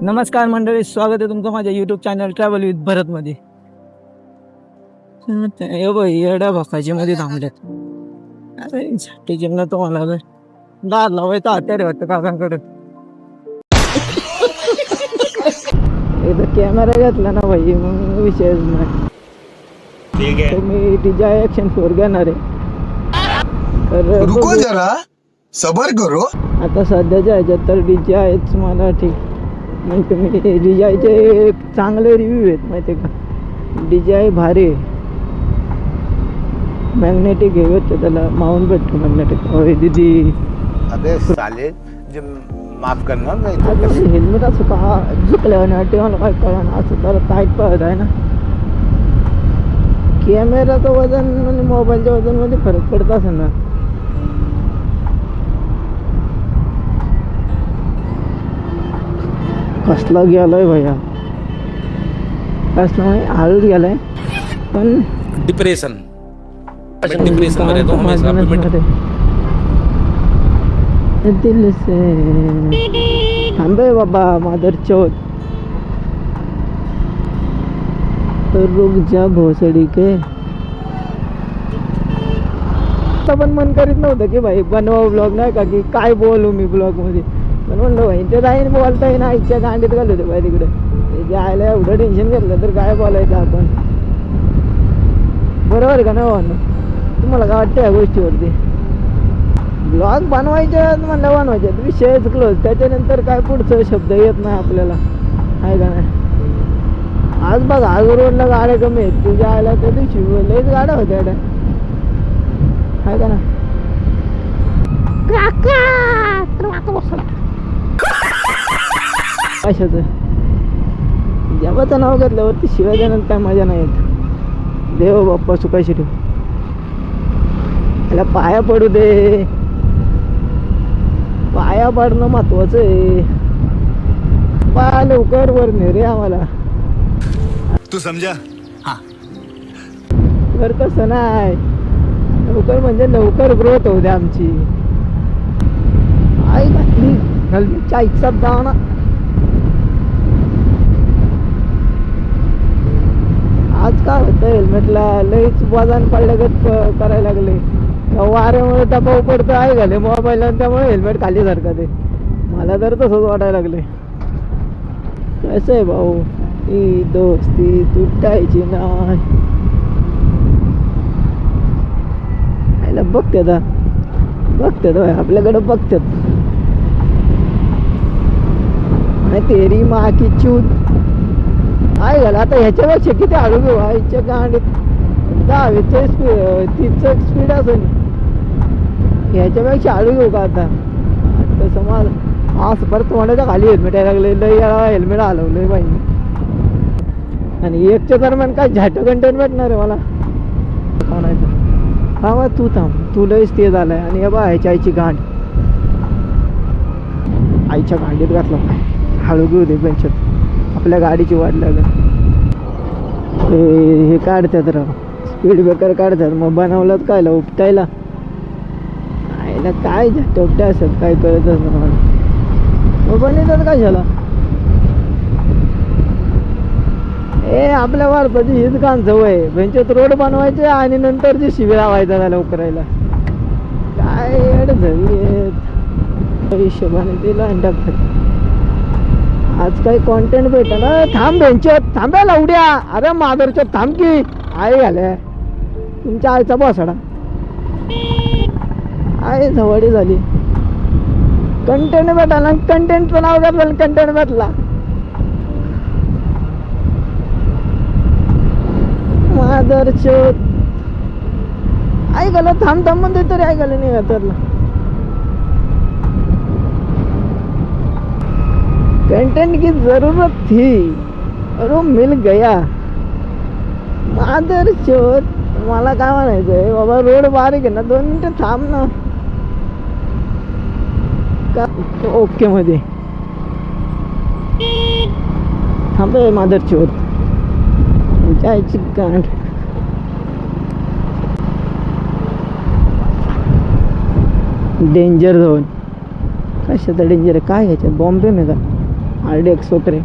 नमस्कार मंडळी, स्वागत आहे तुमचं माझ्या युट्यूब चॅनल ट्रॅव्हल विथ भरत मध्ये. येड्या भकाजी मध्ये थांबल्यात. अरे साठी तो मला दार लावायचं हत्यारे वाटतं काकांकडे. एकदा कॅमेरा घेतला ना भाई, मग विषयच नाही. ठीक आहे, मी DJI Action 4 घेणार आहे. तर रुको जरा सबर करो. आता सध्याच्या ह्याच्यात तर DJIच मला ठीक. मग तुम्ही DJIचे चांगले रिव्ह्यू आहेत माहिती आहे का. DJI भारी आहे. मॅग्नेटिक हे भेटतं, त्याला माऊंट भेटतो मॅग्नेटिक. होय दीदी, अबे साले जे माफ करना मैं आता हेल्मेट असं का झुकल्यावर वाटते मला, काय कळलं ना. असं तर टाईट पडत आहे ना. कॅमेराचं वजन आणि मोबाईलच्या वजनमध्ये फरक पडत असेल ना. कसला गेलाय भैया, कसला नाही, हळूच गेलाय. पण डिप्रेशन में रहता हूँ हमेशा पे दिल से थांबे बाबा मादर चौथ. रुक जा भोसडी के. पण मन करीत नव्हतं की भाई बनवा ब्लॉग, नाही का की काय बोलू मी ब्लॉग मध्ये. पण म्हणलं भाई ते जाईन बोलता येईन, आईच्या गांडीत घालू होते बाई तिकडे. जायला एवढं टेन्शन घेतलं तर काय बोलायचं आपण. बरोबर आहे का नाही भावना, तुम्हाला काय वाटतं या गोष्टीवरती. ब्लॉग बनवायचे म्हणलं बनवायचे, विषयच क्लोज. त्याच्यानंतर काय पुढचं शब्द येत नाही आपल्याला, आहे का नाही. आज बघ, आज रोडला गाड्या कमी आहेत. तुझ्या आल्या त्या दिवशी लईच गाड्या होत्या, आहे का ना. कशाचं देवाचं नाव घेतल्यावरती शिवाय देण्यात काय मजा नाही येत. देव बाप्पा सुखाशी ठेव. त्याला पाया पडू दे. पाया पडणं महत्वाचं आहे. पाया लवकर वर ने रे आम्हाला. तू समझा. तर तसं नाही, लवकर म्हणजे लवकर ग्रोथ होऊ दे आमची. आई घातली घालच्या इच्छात जावा ना. आज काय होतं, हेल्मेटला लईच वजन पडल्यागत करायला लागले. वाऱ्यामुळे दबाव पडतो आहे घाले मोबाईल, त्यामुळे हेल्मेट खाली सारखं ते. मला तर तसंच वाटायला लागले. कसं आहे भाऊ, ही दोस्ती तुटायची नाही. आईला बघतात बघतात आपल्याकडे बघतात. तेरी मा की चूत आहे घाला. आता ह्याच्यापेक्षा किती हळू घेऊ. आईच्या गांडीत 10चं स्पीड, 30चं स्पीड असेल. ह्याच्यापेक्षा हळू घेऊ का आता. तसं माझं असं परत तोंडाच्या खाली हेल्मेट यायला लागले. लई वेळा हेल्मेट हलवलंय बाई. आणि एकच्या दरम्यान काय झाटं कंटेंट भेटणार आहे मला म्हणायचं. हा बा तू थांब, तू लईच ते झालाय. आणि हे बा ह्याच्या आईची गांड, आईच्या गांडीत घातला. हळू घेऊ दे बेंचत, आपल्या गाडीची वाट लागेल. हे काढतात राव, स्पीड ब्रेकर काढतात. मग बनवलं काय उपटायला. आईला काय झटपट्या असतात, काय कळतच ना मला. मग बनवतात कशाला. आपल्या भारताची हीच कान सवय, बेंचत रोड बनवायचे आणि नंतर जे शिबिर लावायचा झाला उकरायला. काय अड झाली हिशोबाने ते लाईन टाकतात. आज काही कॉन्टेंट भेटा ना. थांब बेंचत, थांबायला उड्या. अरे मादरच्या थांब की. आई घाल्या तुमच्या आईचा बसाडा. आई झवडी झाली. कंटेंट भेटायला, कंटेंटचं नाव घेतलं, कंटेंट भेटला. मादरचोद आई घाला. थांब थांब म्हणते तरी आई घाले नाही घातरला. कंटेंट की जरूरत थी और वो मिल गया. मादरचोद. मला काय म्हणायचंय बाबा, रोड बारीक आहे ना, 2 मिनिटं थांब ना. का ओके मध्ये थांबे मादरचोद. जायची गांठ. Danger zone. कशाचा डेंजर आहे काय ह्याच्यात बॉम्बे में का RDX वगैरे